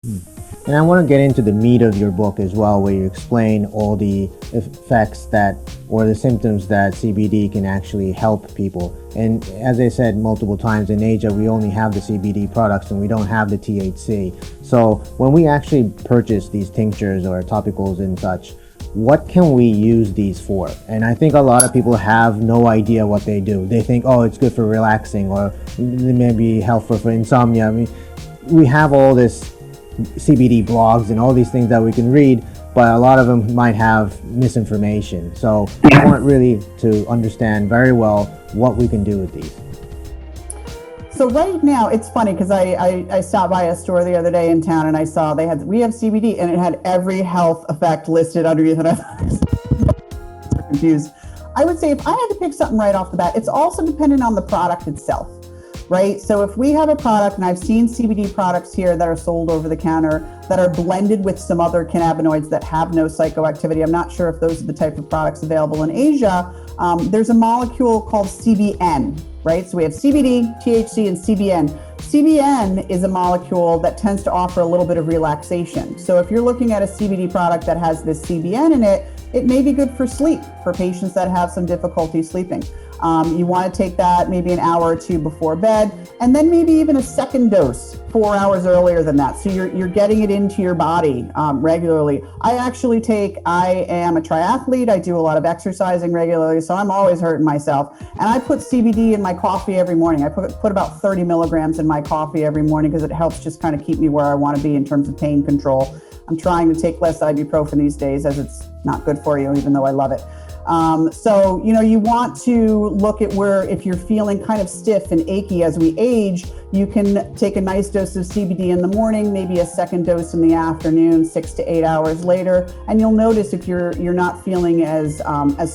And I want to get into the meat of your book as well, where you explain all the effects that, or the symptoms that CBD can actually help people. And as I said multiple times, in Asia, we only have the CBD products and we don't have the THC. So when we actually purchase these tinctures or topicals and such, what can we use these for? And I think a lot of people have no idea what they do. They think, oh, it's good for relaxing, or it may be helpful for insomnia. I mean, we have all this CBD blogs and all these things that we can read, but a lot of them might have misinformation. So I want really to understand very well what we can do with these. So right now, it's funny because I stopped by a store the other day in town and I saw we have CBD and it had every health effect listed underneath it. I was confused. I would say if I had to pick something right off the bat, it's also dependent on the product itself, right? So if we have a product, and I've seen CBD products here that are sold over the counter that are blended with some other cannabinoids that have no psychoactivity. I'm not sure if those are the type of products available in Asia. There's a molecule called CBN, right? So we have CBD, THC, and CBN. CBN is a molecule that tends to offer a little bit of relaxation. So if you're looking at a CBD product that has this CBN in it, it may be good for sleep, for patients that have some difficulty sleeping. You want to take that maybe an hour or two before bed, and then maybe even a second dose 4 hours earlier than that. So you're getting it into your body regularly. I am a triathlete. I do a lot of exercising regularly, so I'm always hurting myself. And I put CBD in my coffee every morning. I put about 30 milligrams in my coffee every morning because it helps just kind of keep me where I want to be in terms of pain control. I'm trying to take less ibuprofen these days as it's not good for you, even though I love it. So, you want to look at where, if you're feeling kind of stiff and achy as we age, you can take a nice dose of CBD in the morning, maybe a second dose in the afternoon, 6 to 8 hours later. And you'll notice if you're not feeling as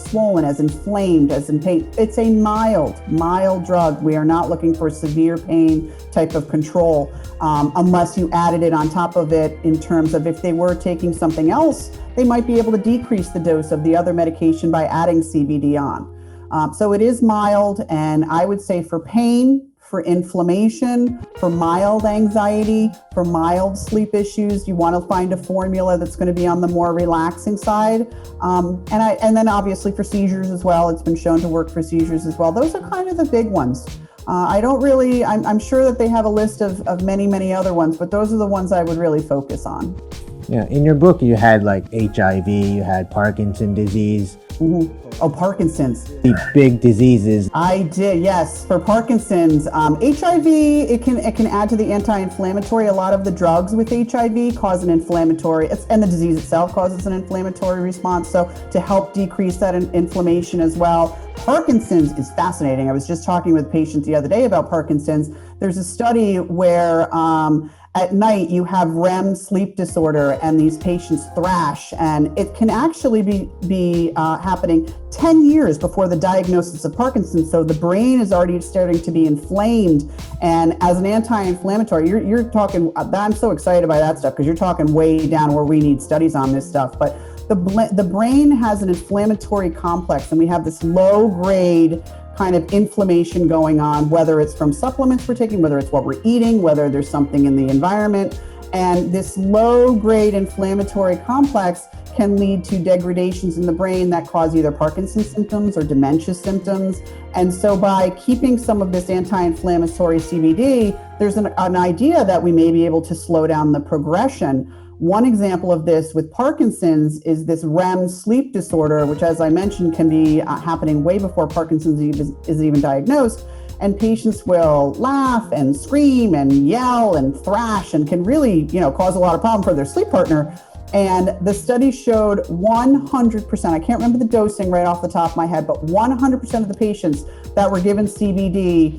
swollen, as inflamed, as in pain. It's a mild drug. We are not looking for severe pain type of control, unless you added it on top of it in terms of if they were taking something else, they might be able to decrease the dose of the other medication by adding CBD on. So it is mild, and I would say for pain, for inflammation, for mild anxiety, for mild sleep issues, you want to find a formula that's going to be on the more relaxing side. And then obviously for seizures as well, it's been shown to work for seizures as well. Those are kind of the big ones. I'm sure that they have a list of many other ones, but those are the ones I would really focus on. Yeah, in your book, you had like HIV, you had Parkinson's disease. Mm-hmm. Oh, Parkinson's. The big diseases. I did, yes. For Parkinson's, HIV, it can add to the anti-inflammatory. A lot of the drugs with HIV cause an inflammatory, and the disease itself causes an inflammatory response. So to help decrease that inflammation as well. Parkinson's is fascinating. I was just talking with patients the other day about Parkinson's. There's a study where at night you have REM sleep disorder and these patients thrash, and it can actually be happening 10 years before the diagnosis of Parkinson's. So the brain is already starting to be inflamed, and as an anti-inflammatory, you're talking, I'm so excited by that stuff because you're talking way down where we need studies on this stuff. But the brain has an inflammatory complex, and we have this low grade kind of inflammation going on, whether it's from supplements we're taking, whether it's what we're eating, whether there's something in the environment. And this low grade inflammatory complex can lead to degradations in the brain that cause either Parkinson's symptoms or dementia symptoms. And so by keeping some of this anti-inflammatory CBD, there's an idea that we may be able to slow down the progression. One example of this with Parkinson's is this REM sleep disorder, which, as I mentioned, can be happening way before Parkinson's is even diagnosed. And patients will laugh and scream and yell and thrash and can really, cause a lot of problem for their sleep partner. And the study showed 100%, I can't remember the dosing right off the top of my head, but 100% of the patients that were given CBD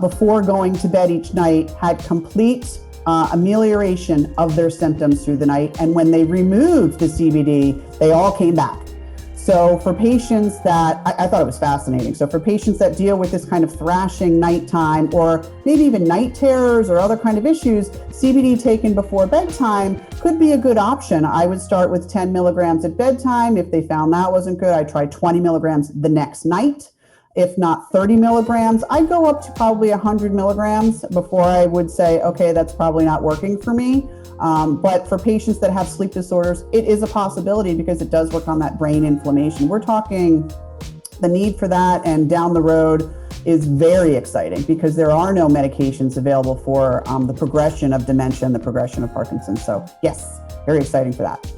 before going to bed each night had complete amelioration of their symptoms through the night. And when they removed the CBD, they all came back. So for patients that, I thought it was fascinating. So for patients that deal with this kind of thrashing nighttime, or maybe even night terrors or other kind of issues, CBD taken before bedtime could be a good option. I would start with 10 milligrams at bedtime. If they found that wasn't good, I'd try 20 milligrams the next night. If not 30 milligrams, I'd go up to probably 100 milligrams before I would say, okay, that's probably not working for me. But for patients that have sleep disorders, it is a possibility because it does work on that brain inflammation. We're talking the need for that, and down the road is very exciting because there are no medications available for the progression of dementia and the progression of Parkinson's. So yes, very exciting for that.